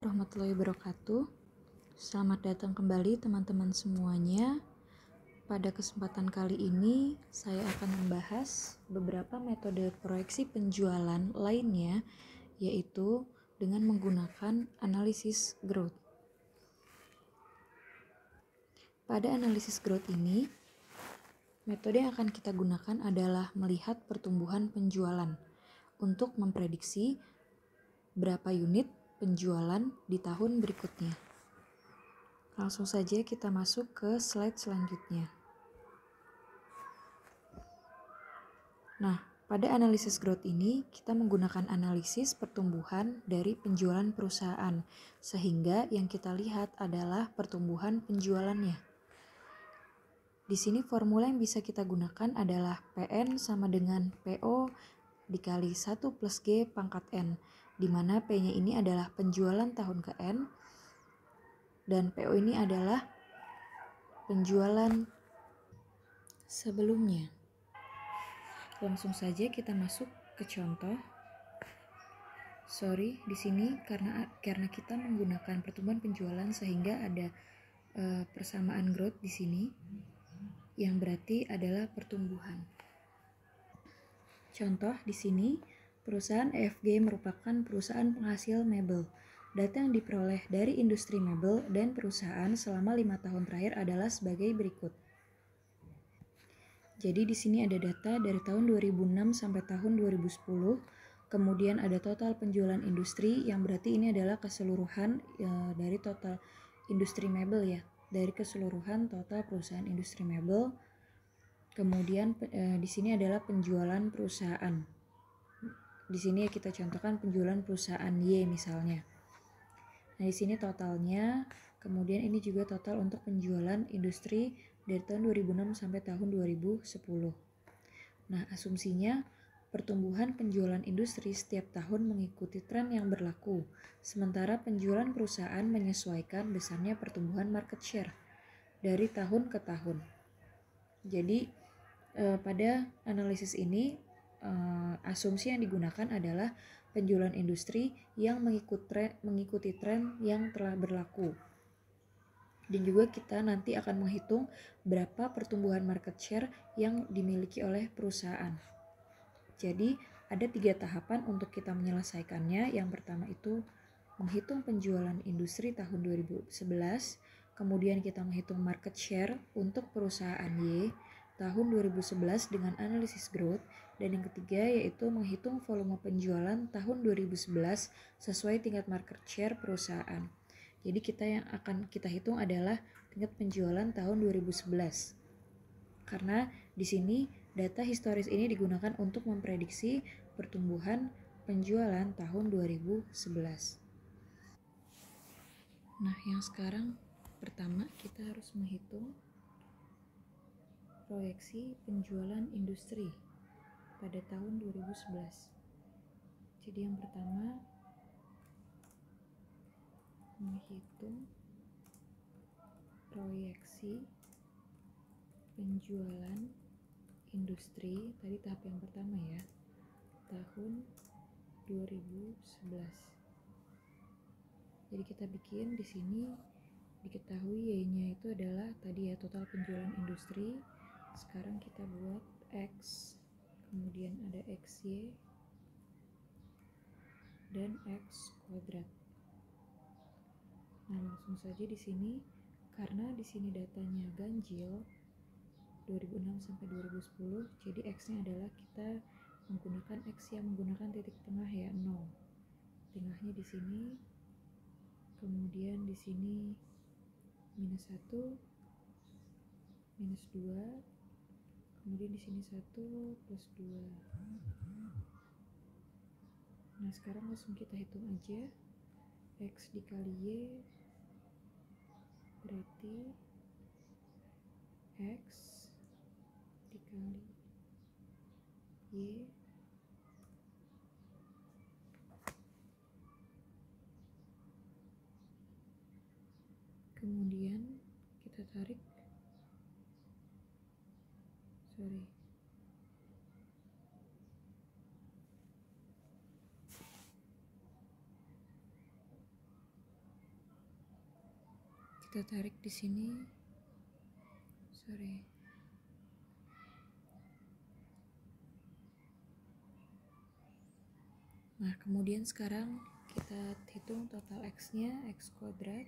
Warahmatullahi wabarakatuh. Selamat datang kembali teman-teman semuanya. Pada kesempatan kali ini saya akan membahas beberapa metode proyeksi penjualan lainnya, yaitu dengan menggunakan analisis growth. Pada analisis growth ini, metode yang akan kita gunakan adalah melihat pertumbuhan penjualan untuk memprediksi berapa unit penjualan di tahun berikutnya. Langsung saja kita masuk ke slide selanjutnya. Nah, pada analisis growth ini kita menggunakan analisis pertumbuhan dari penjualan perusahaan, sehingga yang kita lihat adalah pertumbuhan penjualannya. Di sini formula yang bisa kita gunakan adalah PN sama dengan PO dikali 1 plus G pangkat N, di mana P-nya ini adalah penjualan tahun ke N, dan PO ini adalah penjualan sebelumnya. Langsung saja kita masuk ke contoh. Di sini karena kita menggunakan pertumbuhan penjualan sehingga ada persamaan growth di sini yang berarti adalah pertumbuhan. Contoh di sini, perusahaan EFG merupakan perusahaan penghasil mebel. Data yang diperoleh dari industri mebel dan perusahaan selama 5 tahun terakhir adalah sebagai berikut. Jadi di sini ada data dari tahun 2006 sampai tahun 2010. Kemudian ada total penjualan industri yang berarti ini adalah keseluruhan dari total industri mebel ya, dari keseluruhan total perusahaan industri mebel. Kemudian di sini adalah penjualan perusahaan. Di sini kita contohkan penjualan perusahaan Y misalnya. Nah, di sini totalnya. Kemudian ini juga total untuk penjualan industri dari tahun 2006 sampai tahun 2010. Nah, asumsinya pertumbuhan penjualan industri setiap tahun mengikuti tren yang berlaku, sementara penjualan perusahaan menyesuaikan besarnya pertumbuhan market share dari tahun ke tahun. Jadi pada analisis ini asumsi yang digunakan adalah penjualan industri yang mengikuti tren yang telah berlaku. Dan juga kita nanti akan menghitung berapa pertumbuhan market share yang dimiliki oleh perusahaan. Jadi ada 3 tahapan untuk kita menyelesaikannya. Yang pertama itu menghitung penjualan industri tahun 2011, kemudian kita menghitung market share untuk perusahaan Y tahun 2011 dengan analisis growth, dan yang ketiga yaitu menghitung volume penjualan tahun 2011 sesuai tingkat market share perusahaan. Jadi yang akan kita hitung adalah tingkat penjualan tahun 2011. Karena di sini data historis ini digunakan untuk memprediksi pertumbuhan penjualan tahun 2011. Nah, yang sekarang pertama kita harus menghitung proyeksi penjualan industri pada tahun 2011. Jadi yang pertama menghitung proyeksi penjualan industri, tadi tahap yang pertama ya, tahun 2011. Jadi kita bikin di sini diketahui Y-nya itu adalah tadi ya total penjualan industri. Sekarang kita buat X, kemudian ada XY dan X kuadrat. Nah, langsung saja di sini karena di sini datanya ganjil 2006 sampai 2010, jadi X-nya adalah kita menggunakan X yang menggunakan titik tengah ya, 0. Tengahnya di sini. Kemudian di sini minus 1, minus 2, kemudian di sini 1 plus 2. Nah, sekarang langsung kita hitung aja. X dikali Y berarti X dikali Y kemudian kita tarik kita tarik di sini. Nah, kemudian sekarang kita hitung total X-nya, X kuadrat.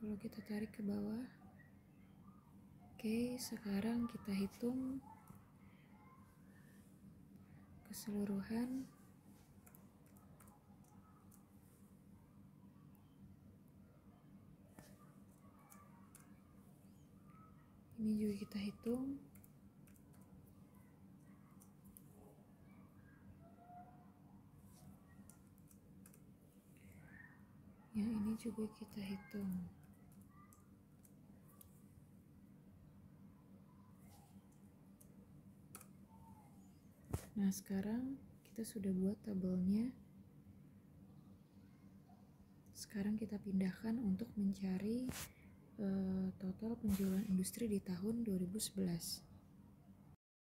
Lalu kita tarik ke bawah. Oke, sekarang kita hitung keseluruhan. Ini juga kita hitung. Yang ini juga kita hitung. Nah, sekarang kita sudah buat tabelnya. Sekarang kita pindahkan untuk mencari total penjualan industri di tahun 2011.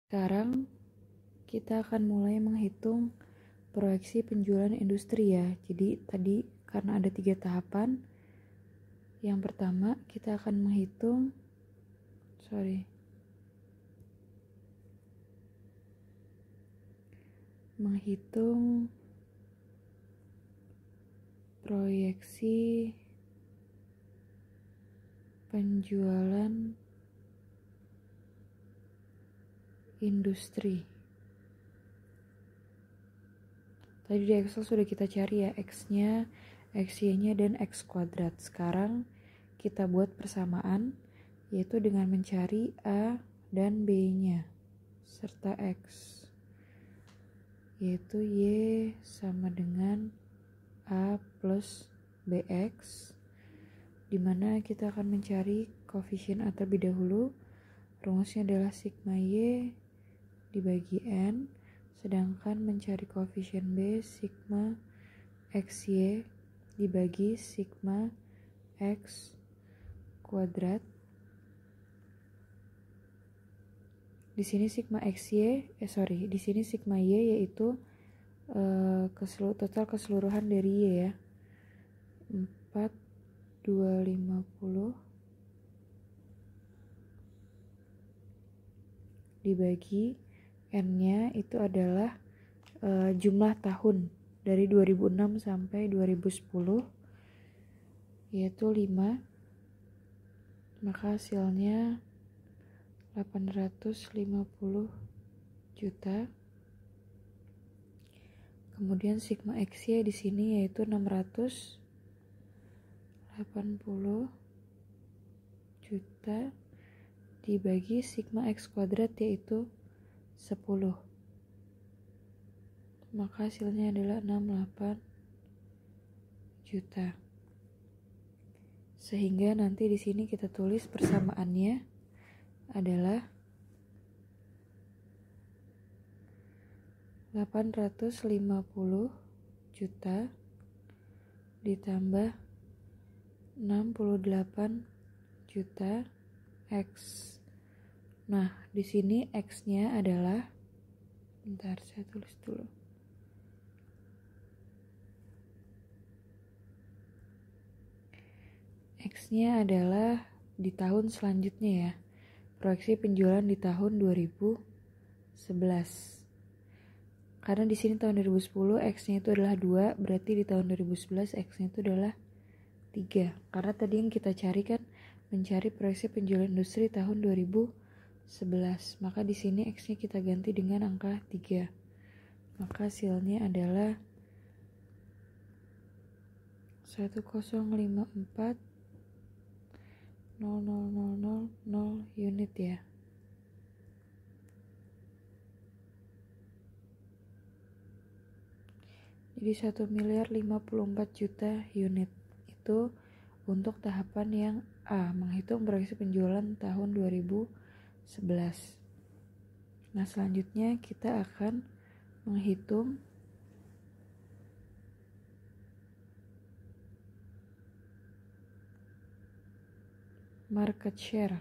Sekarang kita akan mulai menghitung proyeksi penjualan industri ya. Jadi tadi karena ada 3 tahapan. Yang pertama kita akan menghitung proyeksi penjualan industri. Tadi di Excel sudah kita cari ya X-nya, X-Y-nya, dan X kuadrat. Sekarang kita buat persamaan, yaitu dengan mencari A dan B-nya, serta X. Yaitu Y sama dengan A plus BX, dimana kita akan mencari koefisien A terlebih dahulu. Rumusnya adalah sigma Y dibagi N, sedangkan mencari koefisien B sigma XY dibagi sigma X kuadrat. Di sini sigma di sini sigma Y yaitu total keseluruhan dari Y ya. 4250 dibagi N-nya itu adalah jumlah tahun dari 2006 sampai 2010 yaitu 5, maka hasilnya 850 juta. Kemudian sigma XY di sini yaitu 680 juta dibagi sigma X kuadrat yaitu 10. Maka hasilnya adalah 68 juta. Sehingga nanti di sini kita tulis persamaannya adalah 850 juta ditambah 68 juta X. Nah, di sini X-nya adalah, bentar saya tulis dulu. X-nya adalah di tahun selanjutnya ya. Proyeksi penjualan di tahun 2011. Karena di sini tahun 2010 X-nya itu adalah 2, berarti di tahun 2011 X-nya itu adalah 3. Karena tadi yang kita cari kan mencari proyeksi penjualan industri tahun 2011. Maka di sini X-nya kita ganti dengan angka 3. Maka hasilnya adalah 1054 00000 unit ya. Jadi 1.054 juta unit. Itu untuk tahapan yang A, menghitung proyeksi penjualan tahun 2011. Nah, selanjutnya kita akan menghitung market share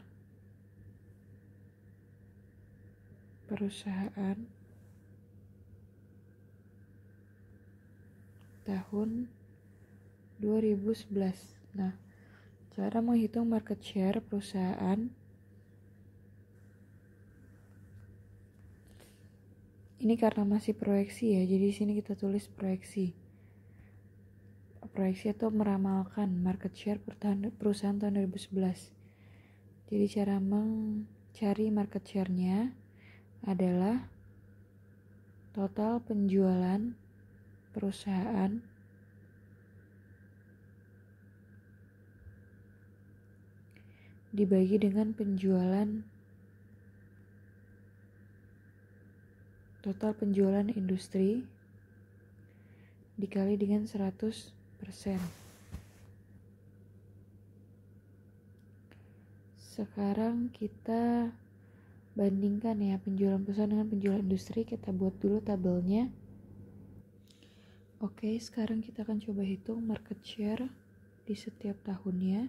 perusahaan tahun 2011. Nah, cara menghitung market share perusahaan ini karena masih proyeksi ya, jadi di sini kita tulis proyeksi. Proyeksi atau meramalkan market share perusahaan tahun 2011. Jadi cara mencari market share-nya adalah total penjualan perusahaan dibagi dengan total penjualan industri dikali dengan 100%. Sekarang kita bandingkan ya penjualan perusahaan dengan penjualan industri. Kita buat dulu tabelnya. Oke, sekarang kita akan coba hitung market share di setiap tahunnya.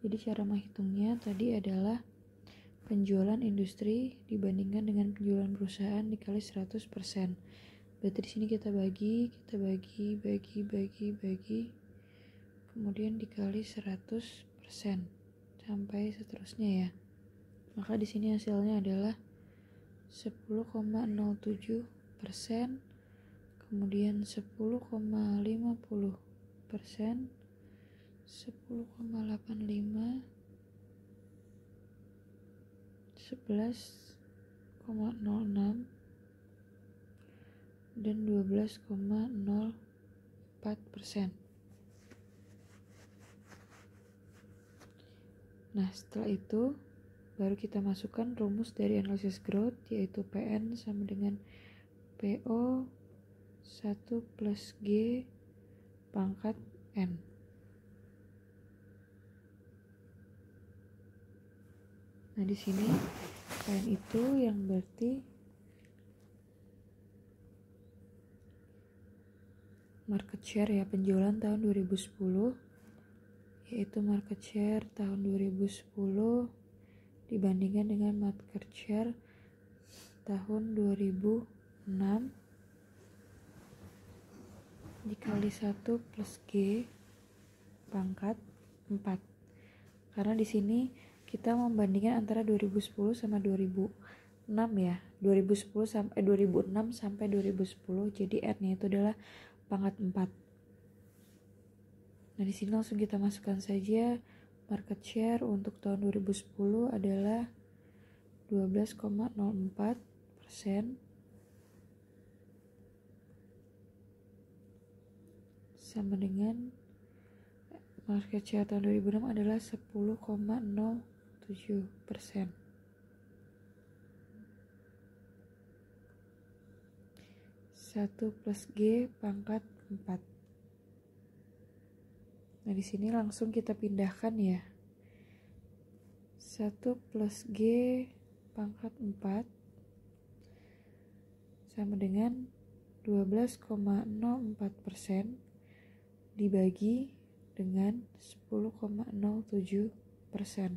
Jadi cara menghitungnya tadi adalah penjualan industri dibandingkan dengan penjualan perusahaan dikali 100%. Berarti di sini kita bagi, kemudian dikali 100% sampai seterusnya ya. Maka di sini hasilnya adalah 10,07%, kemudian 10,50%, 10,85%, 11,06, dan 12,04%. Nah, setelah itu baru kita masukkan rumus dari analisis growth, yaitu PN sama dengan PO 1 plus G pangkat N. Nah, di sini PN itu yang berarti market share ya, penjualan tahun 2010, yaitu market share tahun 2010 dibandingkan dengan market share tahun 2006 dikali 1 plus G pangkat 4. Karena di sini kita membandingkan antara 2010 sama 2006 ya. 2006 sampai 2010, jadi R-nya itu adalah pangkat 4. Nah, di sini langsung kita masukkan saja market share untuk tahun 2010 adalah 12,04%, sama dengan market share tahun 2006 adalah 10,07%. Satu plus G pangkat 4. Nah, di sini langsung kita pindahkan ya. 1 plus G pangkat 4 sama dengan 12,04% dibagi dengan 10,07%.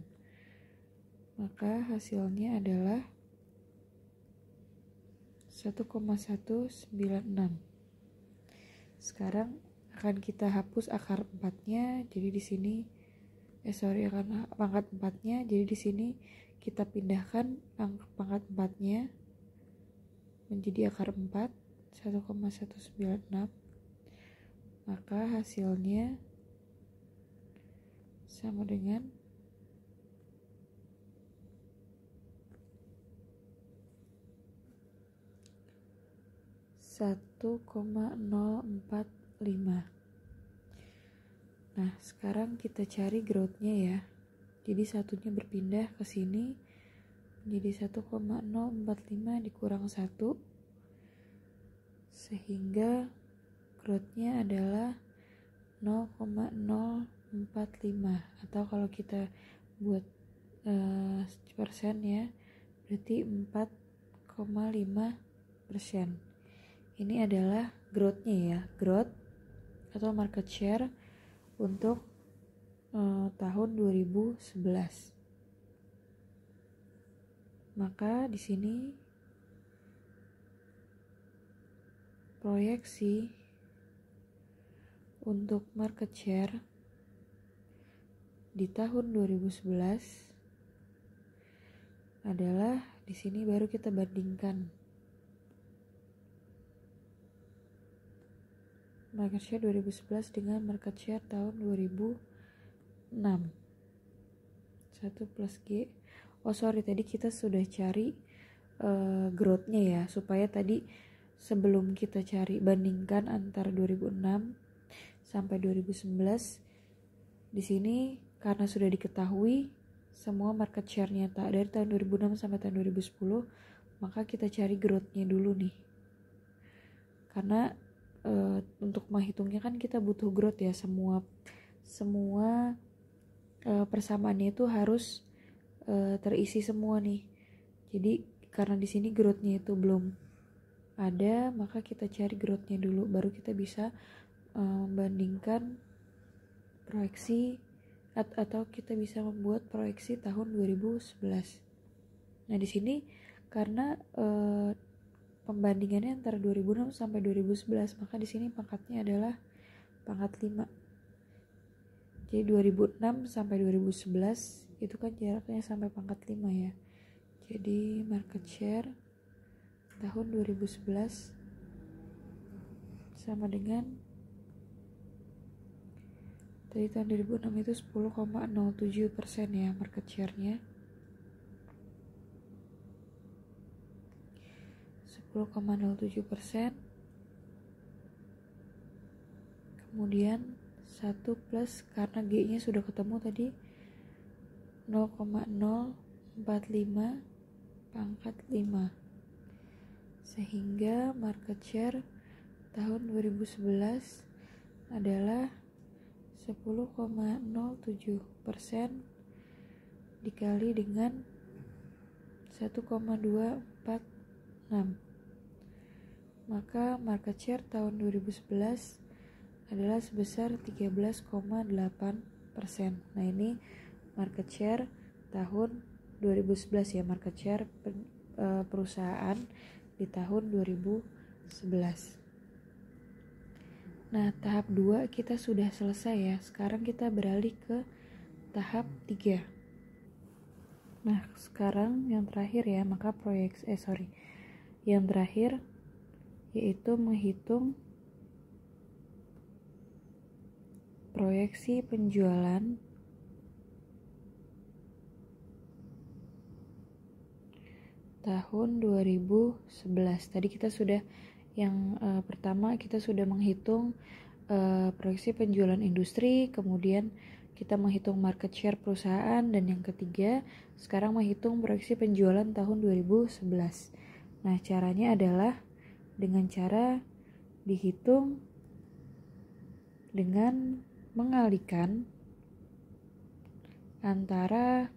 Maka hasilnya adalah 1,196. Sekarang akan kita hapus akar 4-nya, jadi di sini akan pangkat 4-nya, jadi di sini kita pindahkan pangkat 4-nya menjadi akar 4, 1,196. Maka hasilnya sama dengan 1,045. Nah, sekarang kita cari growth-nya ya. Jadi satunya berpindah ke sini menjadi 1,045 dikurang 1, sehingga growth-nya adalah 0,045, atau kalau kita buat persen ya, berarti 4,5%. Ini adalah growth-nya ya, growth atau market share untuk tahun 2011. Maka di sini proyeksi untuk market share di tahun 2011 adalah di sini baru kita bandingkan market share 2011 dengan market share tahun 2006. 1 plus G. Tadi kita sudah cari growth-nya ya, supaya tadi sebelum kita cari bandingkan antara 2006 sampai 2011, di sini karena sudah diketahui semua market share-nya dari tahun 2006 sampai tahun 2010, maka kita cari growth-nya dulu nih. Karena untuk menghitungnya kan kita butuh growth ya, semua persamaannya itu harus terisi semua nih. Jadi karena di sini growth-nya itu belum ada, maka kita cari growth-nya dulu, baru kita bisa membandingkan proyeksi atau kita bisa membuat proyeksi tahun 2011. Nah di sini karena pembandingannya antara 2006 sampai 2011, maka di sini pangkatnya adalah pangkat 5. Jadi 2006 sampai 2011 itu kan jaraknya sampai pangkat 5 ya. Jadi market share tahun 2011 sama dengan tadi tahun 2006 itu 10,07% ya market share-nya. 10,07%. Kemudian 1 plus karena G-nya sudah ketemu tadi 0,045 pangkat 5, sehingga market share tahun 2011 adalah 10,07% dikali dengan 1,246, maka market share tahun 2011 adalah sebesar 13,8%. Nah ini market share tahun 2011 ya, market share perusahaan di tahun 2011. Nah tahap 2 kita sudah selesai ya, sekarang kita beralih ke tahap 3. Nah sekarang yang terakhir ya, maka yang terakhir yaitu menghitung proyeksi penjualan tahun 2011. Tadi kita sudah pertama kita sudah menghitung proyeksi penjualan industri, kemudian kita menghitung market share perusahaan, dan yang ketiga sekarang menghitung proyeksi penjualan tahun 2011. Nah caranya adalah dengan cara dihitung dengan mengalihkan antara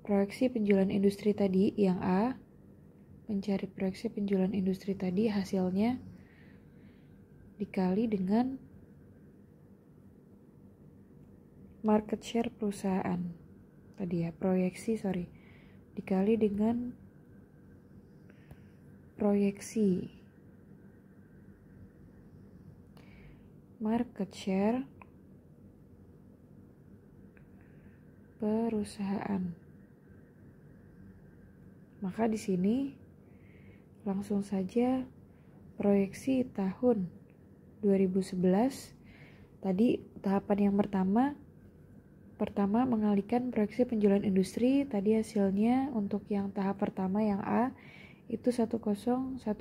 proyeksi penjualan industri tadi yang A, mencari proyeksi penjualan industri tadi hasilnya dikali dengan market share perusahaan tadi ya, dikali dengan proyeksi market share perusahaan. Maka di sini langsung saja proyeksi tahun 2011 tadi tahapan yang pertama mengalihkan proyeksi penjualan industri. Tadi hasilnya untuk yang tahap pertama yang A itu 1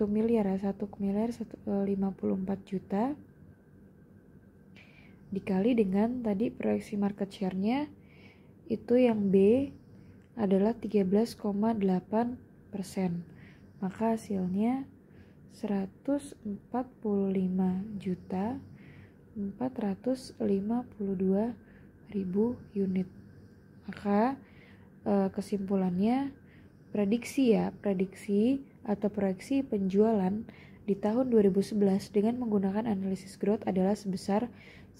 miliar ya, 1,54 juta dikali dengan tadi proyeksi market share-nya itu yang B adalah 13,8%, maka hasilnya 145.452.000 unit. Maka kesimpulannya prediksi atau proyeksi penjualan di tahun 2011 dengan menggunakan analisis growth adalah sebesar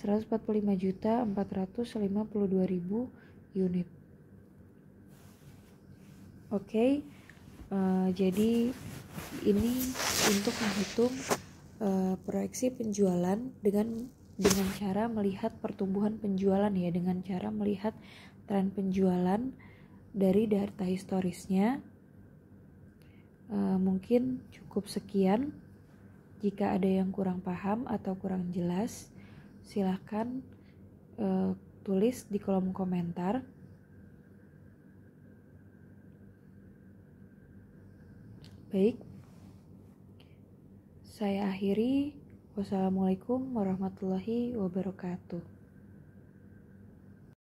145.452.000 unit. Oke, jadi Ini untuk menghitung proyeksi penjualan dengan cara melihat pertumbuhan penjualan ya, dengan cara melihat tren penjualan dari data historisnya. Mungkin cukup sekian. Jika ada yang kurang paham atau kurang jelas, silahkan tulis di kolom komentar. Baik, saya akhiri. Wassalamualaikum warahmatullahi wabarakatuh.